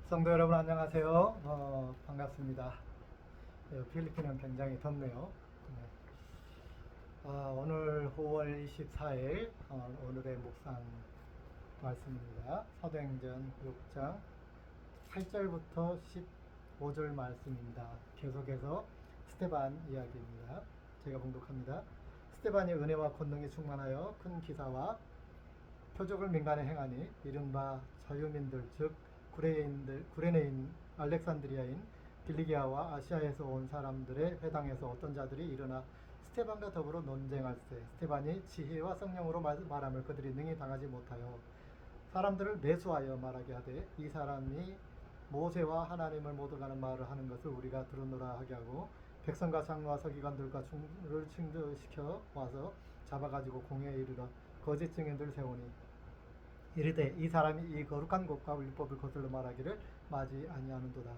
성도 여러분 안녕하세요. 반갑습니다. 필리핀은 굉장히 덥네요. 오늘 5월 24일 오늘의 묵상 말씀입니다. 사도행전 6장 8절부터 15절 말씀입니다. 계속해서 스테반 이야기입니다. 제가 봉독합니다. 스테반이 은혜와 권능이 충만하여 큰 기사와 표적을 민간에 행하니 이른바 자유민들 즉 구레네인 알렉산드리아인 빌리기아와 아시아에서 온 사람들의 회당에서 어떤 자들이 일어나 스테반과 더불어 논쟁할세. 스테반이 지혜와 성령으로 말함을 그들이 능히 당하지 못하여 사람들을 매수하여 말하게 하되 이 사람이 모세와 하나님을 못 오가는 말을 하는 것을 우리가 들었노라 하게 하고 백성과 장로와 서기관들과 중를 징조시켜 와서 잡아가지고 공회에 이르러 거짓 증인들 세우니 이르되 이 사람이 이 거룩한 곳과 율법을 거슬러 말하기를 마지 아니하는도다.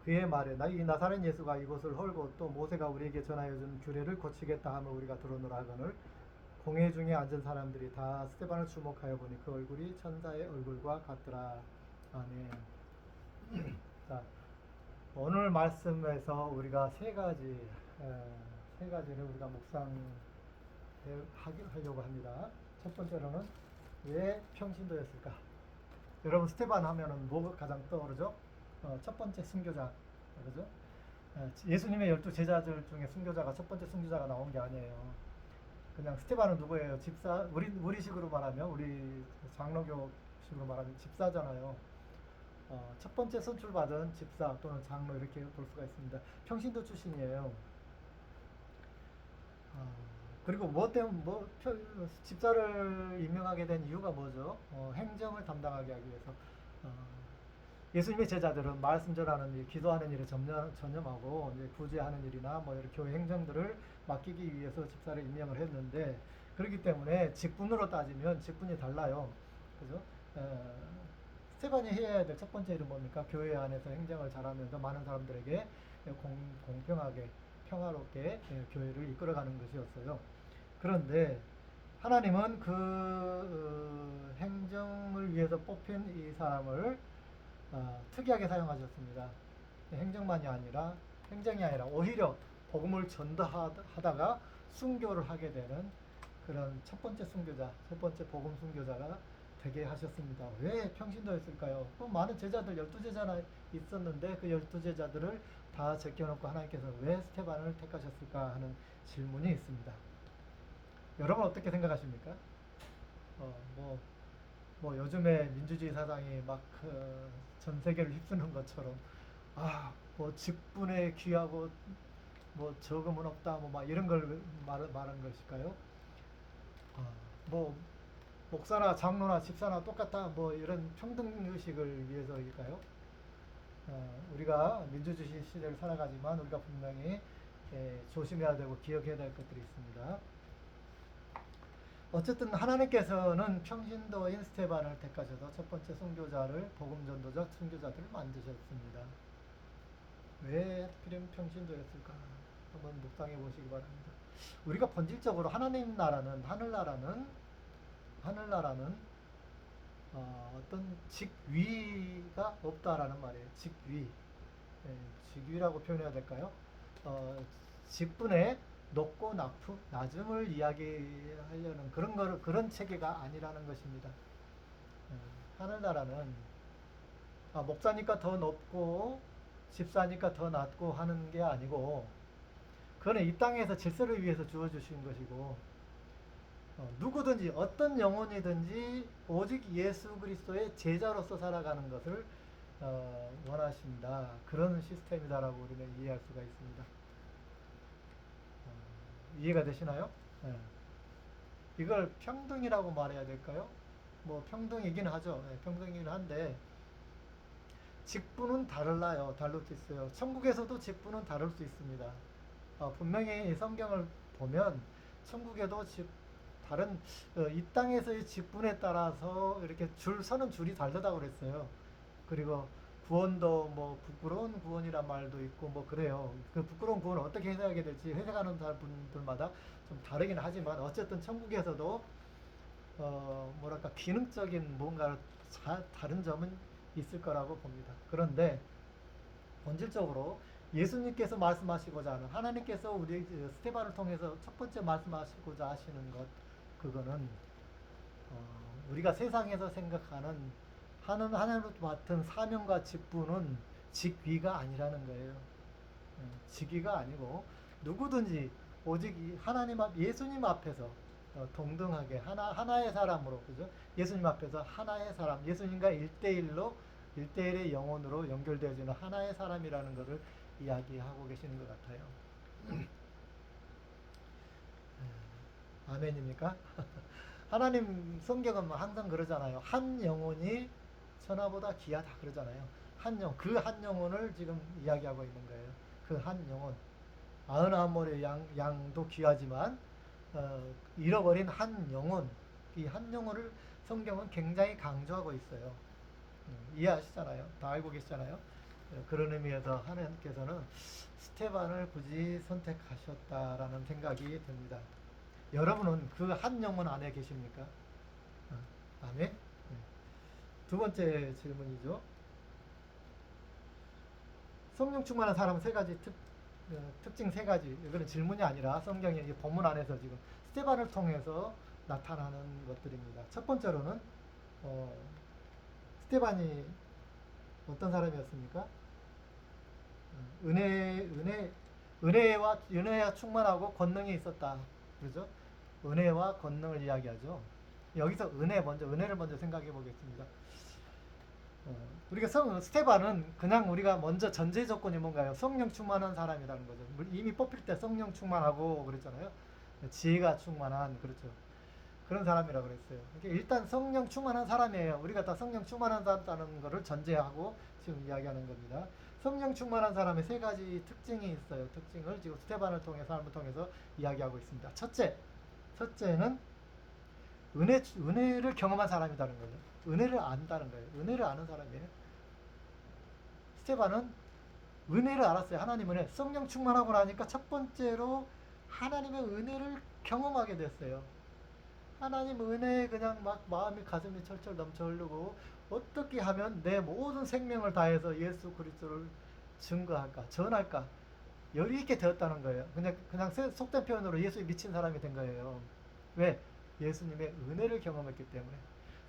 그의 말에 이 나사렛 예수가 이곳을 헐고 또 모세가 우리에게 전하여 준 규례를 고치겠다 하면 우리가 들어오노라 하거늘 공회 중에 앉은 사람들이 다 스테반을 주목하여 보니 그 얼굴이 천사의 얼굴과 같더라. 아멘. 자, 오늘 말씀에서 우리가 세 가지를 우리가 묵상하려고 합니다. 첫 번째로는 왜 평신도였을까? 여러분 스테반 하면은 뭐가 가장 떠오르죠? 첫 번째 순교자, 그죠? 예수님의 12 제자들 중에 순교자가 첫 번째 순교자가 나온 게 아니에요. 그냥 스테반은 누구예요? 집사, 우리식으로 말하면 우리 장로교식으로 말하면 집사잖아요. 첫 번째 선출받은 집사 또는 장로 이렇게 볼 수가 있습니다. 평신도 출신이에요. 그리고 집사를 임명하게 된 이유가 뭐죠? 행정을 담당하게 하기 위해서. 예수님의 제자들은 말씀 전하는 일, 기도하는 일에 전념하고 이제 구제하는 일이나 뭐 이렇게 교회 행정들을 맡기기 위해서 집사를 임명을 했는데 그렇기 때문에 직분으로 따지면 직분이 달라요. 그죠? 스테반이 해야 될 첫 번째 일은 뭡니까? 교회 안에서 행정을 잘하면서 많은 사람들에게 공평하게 평화롭게 교회를 이끌어가는 것이었어요. 그런데 하나님은 그 행정을 위해서 뽑힌 이 사람을 특이하게 사용하셨습니다. 행정이 아니라 오히려 복음을 전도하다가 순교를 하게 되는 그런 첫 번째 순교자, 첫 번째 복음 순교자가 되게 하셨습니다. 왜 평신도였을까요? 많은 제자들 12제자나 있었는데 그 12제자들을 다 제껴놓고 하나님께서 왜 스테반을 택하셨을까 하는 질문이 있습니다. 여러분 어떻게 생각하십니까? 요즘에 민주주의 사상이 막 전 세계를 휩쓰는 것처럼 뭐 직분에 귀하고 뭐 적음은 없다 뭐 막 이런 걸 말한 것일까요? 뭐 목사나 장로나 집사나 똑같다 뭐 이런 평등 의식을 위해서일까요? 우리가 민주주의 시대를 살아가지만 우리가 분명히 조심해야 되고 기억해야 될 것들이 있습니다. 어쨌든 하나님께서는 평신도인 스테반을 택하셔서 첫 번째 순교자를 복음전도자 순교자들을 만드셨습니다. 왜 하필이면 평신도였을까? 한번 묵상해 보시기 바랍니다. 우리가 본질적으로 하나님 나라는 하늘나라는 어떤 직위가 없다라는 말이에요. 직위. 직위라고 표현해야 될까요? 직분의 높고 낮음을 이야기하려는 그런 체계가 아니라는 것입니다. 하늘나라는 목사니까 더 높고 집사니까 더 낮고 하는 게 아니고 그거는 이 땅에서 질서를 위해서 주어주신 것이고 누구든지 어떤 영혼이든지 오직 예수 그리스도의 제자로서 살아가는 것을 원하신다. 그런 시스템이다라고 우리는 이해할 수가 있습니다. 이해가 되시나요? 네. 이걸 평등이라고 말해야 될까요? 뭐 평등이긴 하죠. 네, 평등이긴 한데 직분은 다르나요? 다를 수 있어요. 천국에서도 직분은 다를 수 있습니다. 분명히 성경을 보면 천국에도 다른 이 땅에서의 직분에 따라서 이렇게 서는 줄이 다르다고 그랬어요. 그리고 구원도 뭐 부끄러운 구원이란 말도 있고 뭐 그래요. 그 부끄러운 구원을 어떻게 해석하게 될지 해석하는 분들마다 좀 다르긴 하지만 어쨌든 천국에서도 뭐랄까 기능적인 뭔가 다른 점은 있을 거라고 봅니다. 그런데 본질적으로 예수님께서 말씀하시고자 하는 하나님께서 우리 스테반을 통해서 첫 번째 말씀하시고자 하시는 것 그거는 우리가 세상에서 생각하는 하나님으로 맡은 사명과 직분은 직위가 아니라는 거예요. 직위가 아니고 누구든지 오직 하나님 앞 예수님 앞에서 동등하게 하나의 사람으로 그죠? 예수님 앞에서 하나의 사람 예수님과 1대1로 1대1의 영혼으로 연결되어지는 하나의 사람이라는 것을 이야기하고 계시는 것 같아요. 아멘입니까? 하나님 성경은 항상 그러잖아요. 한 영혼이 천하보다 귀하다 그러잖아요. 그 한 영혼을 지금 이야기하고 있는 거예요. 그 한 영혼. 99마리의 양도 귀하지만 잃어버린 한 영혼, 이 한 영혼을 성경은 굉장히 강조하고 있어요. 이해하시잖아요. 다 알고 계시잖아요. 그런 의미에서 하나님께서는 스테반을 굳이 선택하셨다라는 생각이 듭니다. 여러분은 그 한 영혼 안에 계십니까? 아멘. 네. 두 번째 질문이죠. 성령 충만한 사람은 세 가지 특징 세 가지. 이거는 질문이 아니라 성경의 본문 안에서 지금 스테반을 통해서 나타나는 것들입니다. 첫 번째로는 스테반이 어떤 사람이었습니까? 은혜와 충만하고 권능이 있었다. 그렇죠? 은혜와 권능을 이야기하죠. 여기서 은혜를 먼저 생각해 보겠습니다. 우리가 스테반은 그냥 우리가 먼저 전제 조건이 뭔가요? 성령 충만한 사람이라는 거죠. 이미 뽑힐 때 성령 충만하고 그랬잖아요. 지혜가 충만한, 그렇죠. 그런 사람이라고 그랬어요. 그러니까 일단 성령 충만한 사람이에요. 우리가 다 성령 충만하다는 것을 전제하고 지금 이야기하는 겁니다. 성령 충만한 사람의 세 가지 특징이 있어요. 특징을 지금 스테반을 통해서 사람을 통해서 이야기하고 있습니다. 첫째는 은혜를 경험한 사람이라는 거죠. 은혜를 안다는 거예요. 은혜를 아는 사람이에요. 스테반은 은혜를 알았어요. 하나님 은혜. 성령 충만하고 나니까 첫 번째로 하나님의 은혜를 경험하게 됐어요. 하나님 은혜에 그냥 막 마음이 가슴이 철철 넘쳐 흐르고 어떻게 하면 내 모든 생명을 다해서 예수 그리스도를 증거할까, 전할까 열이 있게 되었다는 거예요. 그냥 속된 표현으로 예수에 미친 사람이 된 거예요. 왜? 예수님의 은혜를 경험했기 때문에.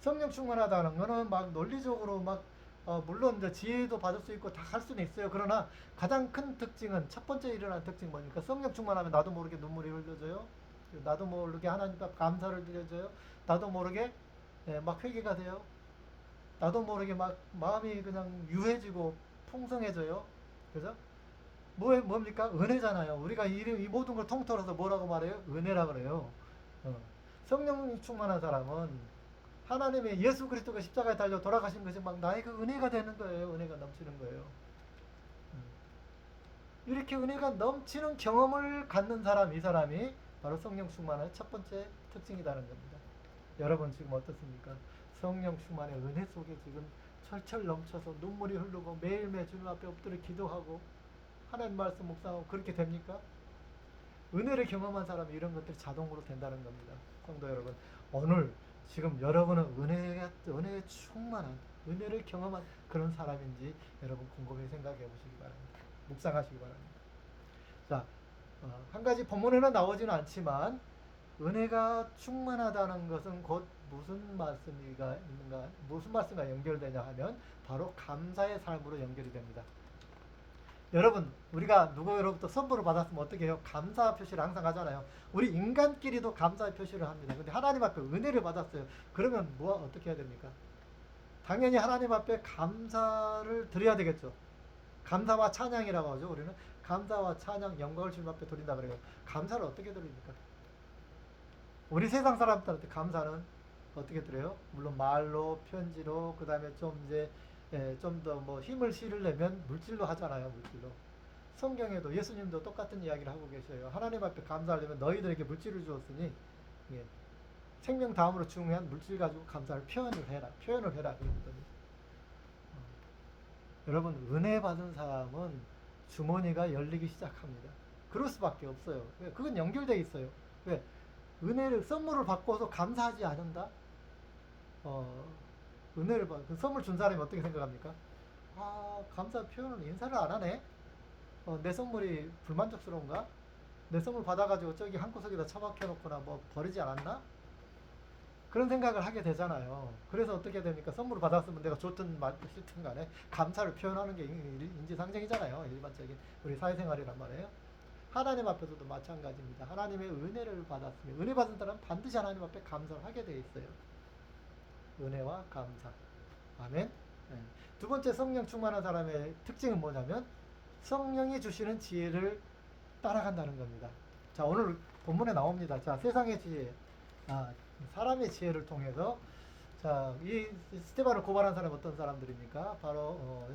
성령 충만하다는 거는 막 논리적으로 물론 이제 지혜도 받을 수 있고 다 할 수는 있어요. 그러나 가장 큰 특징은 첫 번째 일어난 특징 뭐니까 성령 충만하면 나도 모르게 눈물이 흘려져요. 나도 모르게 하나님 앞 감사를 드려져요. 나도 모르게 막 회개가 돼요. 나도 모르게 막 마음이 그냥 유해지고 풍성해져요. 그죠? 뭡니까? 은혜잖아요. 우리가 이 모든 걸 통틀어서 뭐라고 말해요? 은혜라 그래요. 성령 충만한 사람은 하나님의 예수 그리스도가 십자가에 달려 돌아가신 것이 막 나의 그 은혜가 되는 거예요. 은혜가 넘치는 거예요. 이렇게 은혜가 넘치는 경험을 갖는 이 사람이 바로 성령 충만의 첫 번째 특징이라는 겁니다. 여러분 지금 어떻습니까? 성령 충만의 은혜 속에 지금 철철 넘쳐서 눈물이 흐르고 매일매일 주님 앞에 엎드려 기도하고 하나님 말씀 묵상하고 그렇게 됩니까? 은혜를 경험한 사람이 이런 것들이 자동으로 된다는 겁니다. 성도 여러분, 오늘 지금 여러분은 은혜에 충만한 은혜를 경험한 그런 사람인지 여러분 곰곰이 생각해 보시기 바랍니다. 묵상하시기 바랍니다. 자, 한 가지 본문에는 나오지는 않지만 은혜가 충만하다는 것은 곧 무슨 말씀과 연결되냐 하면 바로 감사의 삶으로 연결이 됩니다. 여러분, 우리가 누구로부터 선물을 받았으면 어떻게 해요? 감사 표시를 항상 하잖아요. 우리 인간끼리도 감사의 표시를 합니다. 근데 하나님 앞에 은혜를 받았어요. 그러면 어떻게 해야 됩니까? 당연히 하나님 앞에 감사를 드려야 되겠죠. 감사와 찬양이라고 하죠. 우리는 감사와 찬양, 영광을 주님 앞에 드린다 그래요. 감사를 어떻게 드립니까? 우리 세상 사람들한테 감사는 어떻게 드려요? 물론 말로, 편지로, 그 다음에 좀 더 힘을 실으려면 물질로 하잖아요. 물질로. 성경에도 예수님도 똑같은 이야기를 하고 계셔요. 하나님 앞에 감사하려면 너희들에게 물질을 주었으니 생명 다음으로 중요한 물질 가지고 감사를 표현을 해라. 그러거든요. 여러분 은혜 받은 사람은 주머니가 열리기 시작합니다. 그럴 수밖에 없어요. 그건 연결되어 있어요. 왜? 선물을 받고서 감사하지 않는다? 은혜를 받, 그 선물 준 사람이 어떻게 생각합니까? 아, 감사 표현을 인사를 안 하네. 내 선물이 불만족스러운가? 내 선물 받아가지고 저기 한 구석에다 처박혀놓거나 뭐 버리지 않았나? 그런 생각을 하게 되잖아요. 그래서 어떻게 됩니까? 선물을 받았으면 내가 좋든 싫든 간에 감사를 표현하는 게 인지상정이잖아요. 일반적인 우리 사회생활이란 말이에요. 하나님 앞에서도 마찬가지입니다. 하나님의 은혜를 받았으면 은혜 받은 사람은 반드시 하나님 앞에 감사를 하게 돼 있어요. 은혜와 감사. 아멘. 네. 두 번째 성령 충만한 사람의 특징은 뭐냐면 성령이 주시는 지혜를 따라간다는 겁니다. 자, 오늘 본문에 나옵니다. 자, 세상의 지혜, 사람의 지혜를 통해서 자, 이 스테반을 고발한 사람이 어떤 사람들입니까? 바로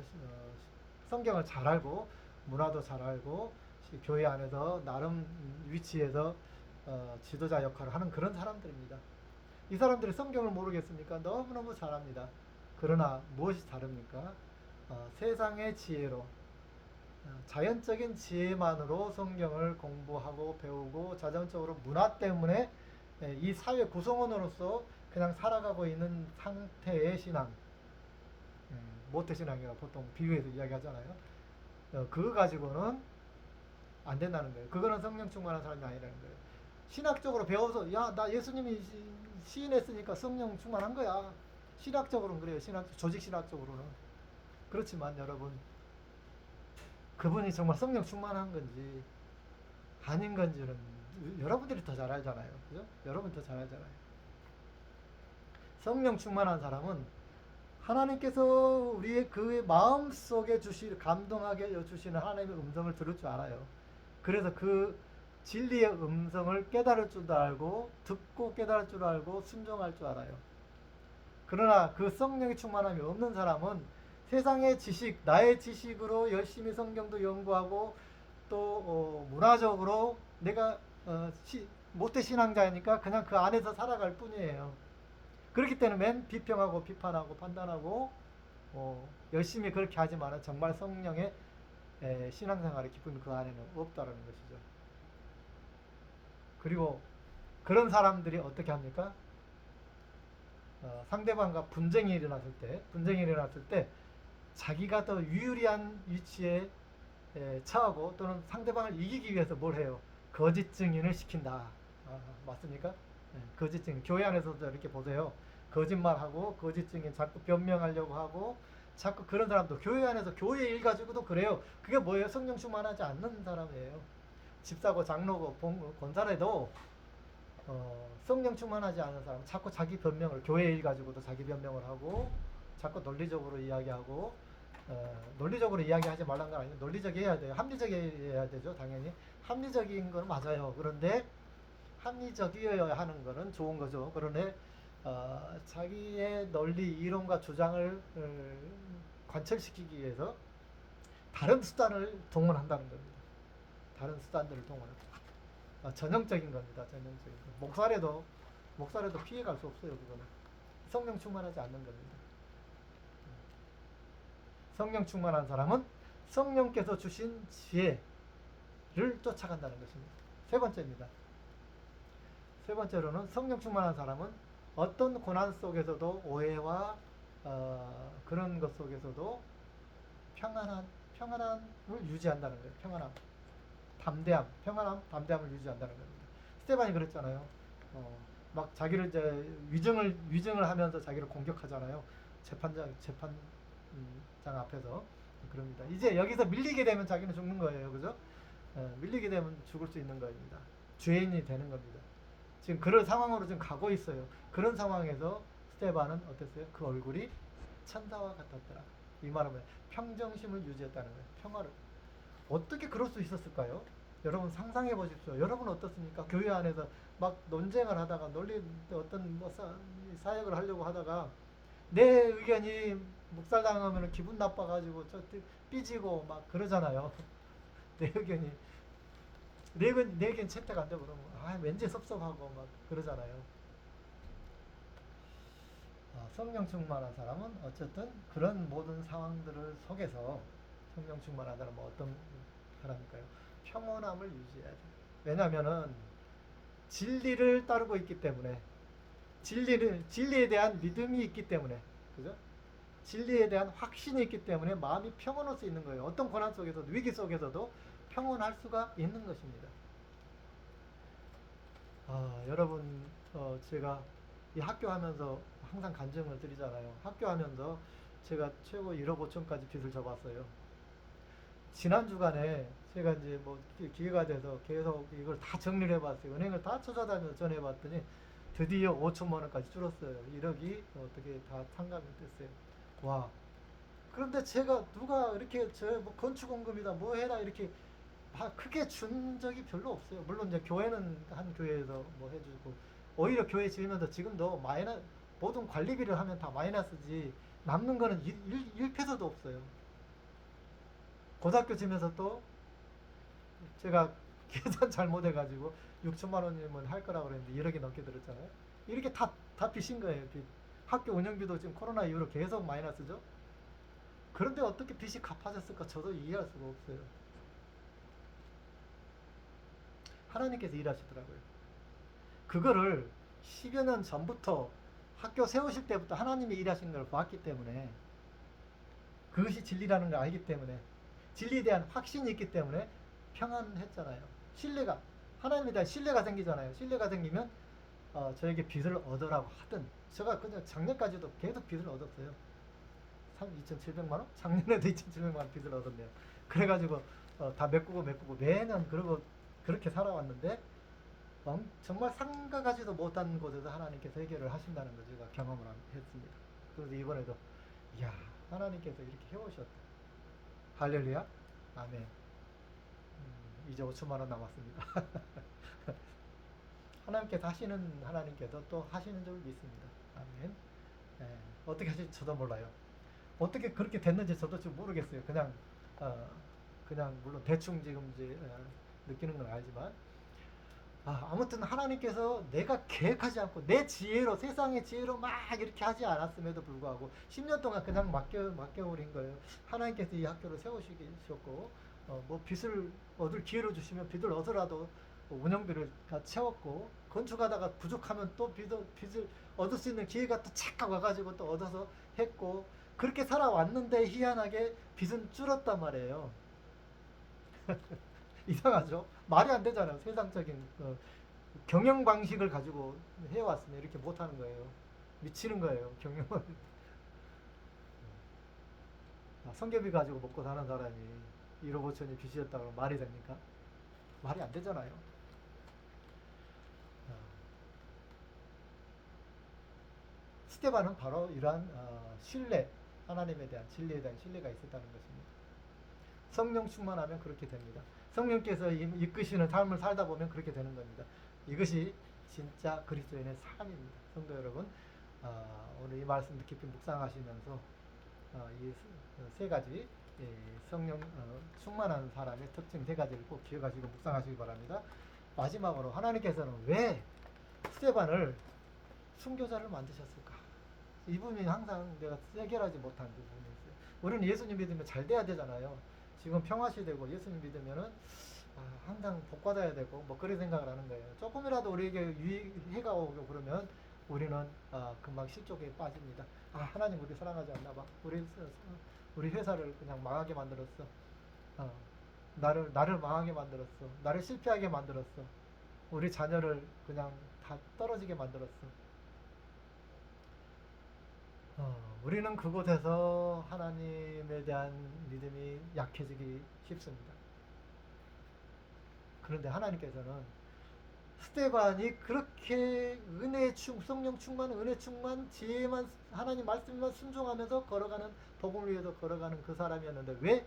성경을 잘 알고 문화도 잘 알고 교회 안에서 나름 위치에서 지도자 역할을 하는 그런 사람들입니다. 이 사람들이 성경을 모르겠습니까? 너무너무 잘합니다. 그러나 무엇이 다릅니까? 세상의 지혜로 자연적인 지혜만으로 성경을 공부하고 배우고 자전적으로 문화 때문에 이 사회 구성원으로서 그냥 살아가고 있는 상태의 신앙, 모태신앙이라고 보통 비유해서 이야기하잖아요. 그거 가지고는 안 된다는 거예요. 그거는 성령 충만한 사람이 아니라는 거예요. 신학적으로 배워서 야, 나 예수님이 시인했으니까 성령 충만한 거야. 신학적으로는 그래요. 조직 신학적으로는. 그렇지만 여러분, 그분이 정말 성령 충만한 건지 아닌 건지는 여러분들이 더 잘 알잖아요. 그죠? 여러분 더 잘 알잖아요. 성령 충만한 사람은 하나님께서 우리의 그 마음 속에 감동하게 주시는 하나님의 음성을 들을 줄 알아요. 그래서 그 진리의 음성을 깨달을 줄도 알고 듣고 깨달을 줄 알고 순종할 줄 알아요. 그러나 그 성령의 충만함이 없는 사람은 세상의 지식, 나의 지식으로 열심히 성경도 연구하고 또 문화적으로 내가 모태 신앙자이니까 그냥 그 안에서 살아갈 뿐이에요. 그렇기 때문에 맨 비평하고 비판하고 판단하고 열심히 그렇게 하지만 정말 성령의 신앙생활의 기쁨이 그 안에는 없다라는 것이죠. 그리고 그런 사람들이 어떻게 합니까? 상대방과 분쟁이 일어났을 때 자기가 더 유리한 위치에 처하고 또는 상대방을 이기기 위해서 뭘 해요? 거짓 증인을 시킨다. 맞습니까? 거짓 증인. 교회 안에서도 이렇게 보세요. 거짓말하고 거짓 증인 자꾸 변명하려고 하고 자꾸 그런 사람도 교회 안에서 교회 일 가지고도 그래요. 그게 뭐예요? 성령 충만하지 않는 사람이에요. 집사고 장로고 권사라도 성령 충만하지 않은 사람 자꾸 자기 변명을 교회 일 가지고도 자기 변명을 하고 자꾸 논리적으로 이야기하고 논리적으로 이야기하지 말란 건 아니에요. 논리적이어야 돼요. 합리적이어야 되죠. 당연히 합리적인 건 맞아요. 그런데 합리적이어야 하는 거는 좋은 거죠. 그런데 자기의 논리, 이론과 주장을 관철시키기 위해서 다른 수단을 동원한다는 겁니다. 다른 수단들을 동원한다. 전형적인 겁니다. 전형적인 거. 목살에도 피해갈 수 없어요. 그거는 성령 충만하지 않는 겁니다. 성령 충만한 사람은 성령께서 주신 지혜를 쫓아간다는 것입니다. 세 번째입니다. 세 번째로는 성령 충만한 사람은 어떤 고난 속에서도 오해와 그런 것 속에서도 평안함을 유지한다는 거예요. 평안함, 담대함을 유지한다는 겁니다. 스테반이 그랬잖아요. 막 자기를 이제 위증을 하면서 자기를 공격하잖아요. 재판장 앞에서 그럽니다. 이제 여기서 밀리게 되면 자기는 죽는 거예요. 그죠? 밀리게 되면 죽을 수 있는 겁니다. 죄인이 되는 겁니다. 지금 그런 상황으로 지금 가고 있어요. 그런 상황에서 스테반은 어땠어요? 그 얼굴이 천사와 같았더라. 이 말은 평정심을 유지했다는 거예요. 평화를. 어떻게 그럴 수 있었을까요? 여러분 상상해 보십시오. 여러분 어떻습니까? 교회 안에서 막 논쟁을 하다가 어떤 사역을 하려고 하다가 내 의견이 묵살당하면 기분 나빠가지고 삐지고 막 그러잖아요. 내 의견 채택 안 되고 그러면 왠지 섭섭하고 막 그러잖아요. 성령 충만한 사람은 어쨌든 그런 모든 상황들을 속에서 성령 충만한 사람은 어떤 사람일까요? 평온함을 유지해야 돼요. 왜냐하면은 진리를 따르고 있기 때문에 진리에 대한 믿음이 있기 때문에 그죠? 진리에 대한 확신이 있기 때문에 마음이 평온할 수 있는 거예요. 어떤 고난 속에서도, 위기 속에서도 평온할 수가 있는 것입니다. 여러분, 제가 이 학교 하면서 항상 간증을 드리잖아요. 학교 하면서 제가 최고 1억 5천까지 빚을 져봤어요. 지난 주간에 제가 이제 뭐 기회가 돼서 계속 이걸 다 정리를 해봤어요. 은행을 다 찾아다니면서 전해봤더니 드디어 5천만 원까지 줄었어요. 1억이 어떻게 다 탕감이 됐어요. 와. 그런데 제가 누가 이렇게 저 뭐 건축원금이다 뭐 해라 이렇게 막 크게 준 적이 별로 없어요. 물론 이제 교회는 한 교회에서 뭐 해주고 오히려 교회 지으면서 지금도 모든 관리비를 하면 다 마이너스지 남는 거는 1페소도 없어요. 고등학교 지면서 또 제가 계산 잘못해가지고 6천만 원이면 할 거라고 그랬는데 1억이 넘게 들었잖아요. 이렇게 다 빚인 거예요. 빚. 학교 운영비도 지금 코로나 이후로 계속 마이너스죠. 그런데 어떻게 빚이 갚아졌을까 저도 이해할 수가 없어요. 하나님께서 일하시더라고요. 그거를 10여 년 전부터 학교 세우실 때부터 하나님이 일하시는 걸 봤기 때문에 그것이 진리라는 걸 알기 때문에 진리에 대한 확신이 있기 때문에 평안했잖아요. 신뢰가 하나님에 대한 신뢰가 생기잖아요. 신뢰가 생기면 저에게 빚을 얻으라고 하든 제가 그냥 작년까지도 계속 빚을 얻었어요. 2,700만 원? 작년에도 2,700만 원 빚을 얻었네요. 그래가지고 다 메꾸고 매년 그러고 그렇게 살아왔는데 정말 상가가지도 못한 곳에서 하나님께서 해결을 하신다는 걸 제가 경험을 했습니다. 그래서 이번에도 이야 하나님께서 이렇게 해오셨다. 할렐루야. 아멘. 이제 5천만 원 남았습니다. 하나님께서 하시는 하나님께서 또 하시는 줄 믿습니다. 아멘. 예, 어떻게 하실지 저도 몰라요. 어떻게 그렇게 됐는지 저도 지금 모르겠어요. 그냥 물론 대충 지금 이제 느끼는 건 알지만 아무튼 하나님께서 내가 계획하지 않고 내 지혜로 세상의 지혜로 막 이렇게 하지 않았음에도 불구하고 10년 동안 그냥 맡겨버린 거예요. 하나님께서 이 학교를 세우시고 뭐 빚을 얻을 기회를 주시면 빚을 얻으라도 운영비를 다 채웠고 건축하다가 부족하면 또 빚을 얻을 수 있는 기회가 또 착각 와가지고 또 얻어서 했고 그렇게 살아왔는데 희한하게 빚은 줄었단 말이에요. 이상하죠? 말이 안 되잖아요. 세상적인 경영 방식을 가지고 해왔으면 이렇게 못하는 거예요. 미치는 거예요. 경영을. 성교비 가지고 먹고 사는 사람이 1억 5천이 빚이었다고 말이 됩니까? 말이 안 되잖아요. 스테반은 바로 이러한 신뢰, 하나님에 대한 진리에 대한 신뢰가 있었다는 것입니다. 성령 충만하면 그렇게 됩니다. 성령께서 이끄시는 삶을 살다 보면 그렇게 되는 겁니다. 이것이 진짜 그리스도인의 삶입니다. 성도 여러분, 오늘 이 말씀을 깊이 묵상하시면서 이 세 가지 성령 충만한 사람의 특징 세 가지를 꼭 기억하시고 묵상하시기 바랍니다. 마지막으로 하나님께서는 왜 스테반을 순교자를 만드셨을까? 이분이 항상 내가 해결하지 못한 부분이 있어요. 우리는 예수님 믿으면 잘 돼야 되잖아요. 지금 평화시되고 예수님 믿으면은 항상 복 받아야 되고 뭐 그런 생각을 하는 거예요. 조금이라도 우리에게 해가 오고 그러면 우리는 금방 실족에 빠집니다. 하나님 우리 사랑하지 않나 봐. 우리 회사를 그냥 망하게 만들었어. 나를 망하게 만들었어. 나를 실패하게 만들었어. 우리 자녀를 그냥 다 떨어지게 만들었어. 우리는 그곳에서 하나님에 대한 믿음이 약해지기 쉽습니다. 그런데 하나님께서는 스테반이 그렇게 성령 충만, 은혜 충만, 지혜만, 하나님 말씀만 순종하면서 걸어가는, 복음을 위해서 걸어가는 그 사람이었는데 왜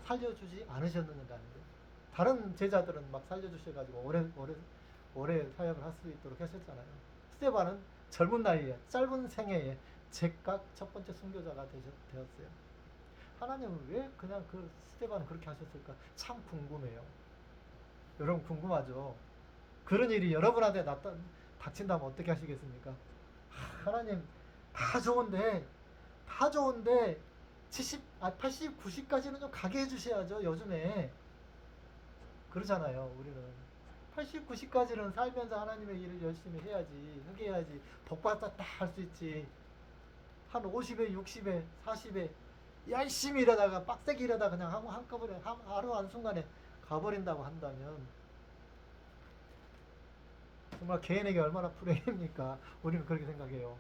살려주지 않으셨느냐는 거예요. 다른 제자들은 막 살려주셔가지고 오래 사역을 할 수 있도록 하셨잖아요. 스테반은 젊은 나이에, 짧은 생애에 제각 첫 번째 순교자가 되었어요. 하나님은 왜 그냥 스테반을 그렇게 하셨을까? 참 궁금해요. 여러분 궁금하죠? 그런 일이 여러분한테 닥친다면 어떻게 하시겠습니까? 하나님 다 좋은데 80, 90까지는 좀 가게 해주셔야죠. 요즘에 그러잖아요. 우리는 80, 90까지는 살면서 하나님의 일을 열심히 해야지, 복 받았다 할 수 있지. 한 50에 60에 40에 열심히 일하다가 빡세게 일하다가 그냥 한꺼번에 하루 한순간에 가버린다고 한다면 정말 개인에게 얼마나 불행입니까? 우리는 그렇게 생각해요.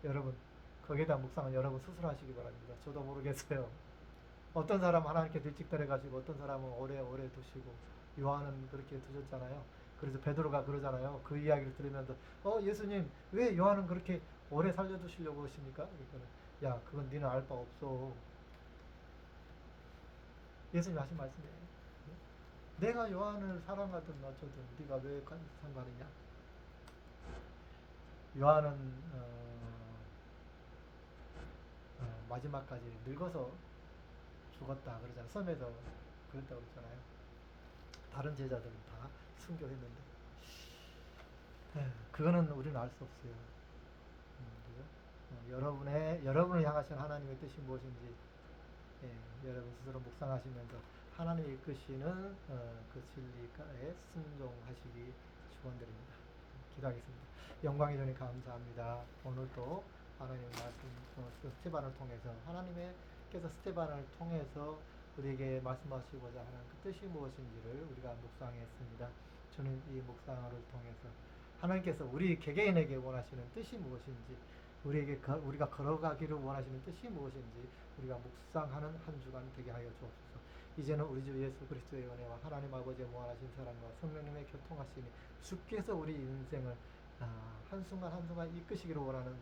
여러분 거기에 대한 묵상은 여러분 스스로 하시기 바랍니다. 저도 모르겠어요. 어떤 사람은 하나님께 일찍 데려가시고 어떤 사람은 오래 두시고 요한은 그렇게 두셨잖아요. 그래서 베드로가 그러잖아요. 그 이야기를 들으면서 예수님 왜 요한은 그렇게 오래 살려두시려고 하십니까? 그러니까 야 그건 니는 알 바 없어. 예수님 하신 말씀이에요. 내가 요한을 사랑하든 어쩌든 네가 왜 상관이냐? 요한은 마지막까지 늙어서 죽었다 그러잖아요. 섬에서 그랬다고 그랬잖아요. 다른 제자들은 다 순교했는데 그거는 우리는 알 수 없어요. 그죠? 여러분을 향하신 하나님의 뜻이 무엇인지 여러분 스스로 묵상하시면서 하나님이 이끄시는 그 진리에 순종하시기 축원드립니다. 기도하겠습니다. 영광의 주님 감사합니다. 오늘도 하나님의 말씀 스테반을 통해서 하나님께서 스테반을 통해서 우리에게 말씀하시고자 하는 그 뜻이 무엇인지를 우리가 묵상했습니다. 저는 이 묵상을 통해서 하나님께서 우리 개개인에게 원하시는 뜻이 무엇인지 우리가 걸어가기를 원하시는 뜻이 무엇인지 우리가 묵상하는 한 주간 되게 하여 주옵소서. 이제는 우리 주 예수 그리스도의 은혜와 하나님 아버지의 무한하신 사랑과 성령님의 교통하심이 주께서 우리 인생을 한순간 한순간 이끄시기를 원하는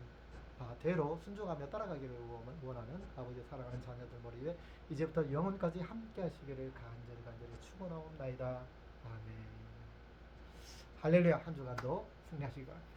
바대로 순종하며 따라가기를 원하는 아버지의 사랑하는 자녀들 머리에 이제부터 영원까지 함께 하시기를 간절히 축원하옵나이다. 아멘. 할렐루야. 한 주간도 승리하시기 바랍니다.